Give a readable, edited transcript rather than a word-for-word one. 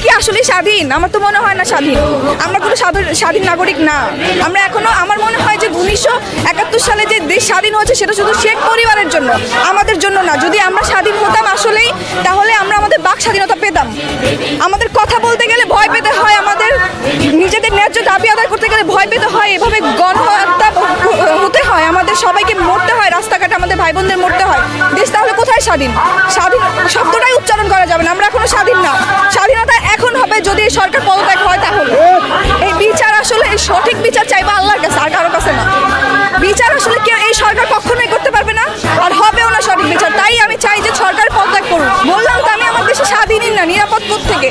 কি আসলে স্বাধীন? আমার তো মনে হয় না স্বাধীন। আমরা কোনো স্বাধীন নাগরিক না। আমরা এখনো, আমার মনে হয় যে 1971 সালে যে দেশ স্বাধীন হয়েছে সেটা শুধু শেখ পরিবারের জন্য, আমাদের জন্য না। যদি আমরা স্বাধীন হতাম আসলেই, তাহলে আমরা আমাদের বাক স্বাধীনতা পেতাম। আমাদের কথা বলতে গেলে ভয় পেতে হয়, আমাদের নিজেদের ন্যায্য দাবি আদায় করতে গেলে ভয় পেতে হয়, এভাবে গণহত্যা হতে হয়, আমাদের সবাইকে মরতে হয়, রাস্তাঘাটে আমাদের ভাই বোনদের মরতে হয়। দেশ তাহলে কোথায় স্বাধীন? স্বাধীন শব্দটাই উচ্চারণ করা যাবে না। আমরা এখনো স্বাধীন না। স্বাধীনতা এখন হবে যদি এই সরকার পদত্যাগ হয়। তাহলে এই বিচার আসলে, এই সঠিক বিচার চাইবো আল্লাহর কাছে, আর কারো কাছে না। বিচার আসলে কেউ, এই সরকার কখনোই করতে পারবে না, আর হবেও না সঠিক বিচার। তাই আমি চাই যে সরকার পদত্যাগ করুন। বললাম তো আমি আমার দেশে স্বাধীনই না, নিরাপদ থেকে।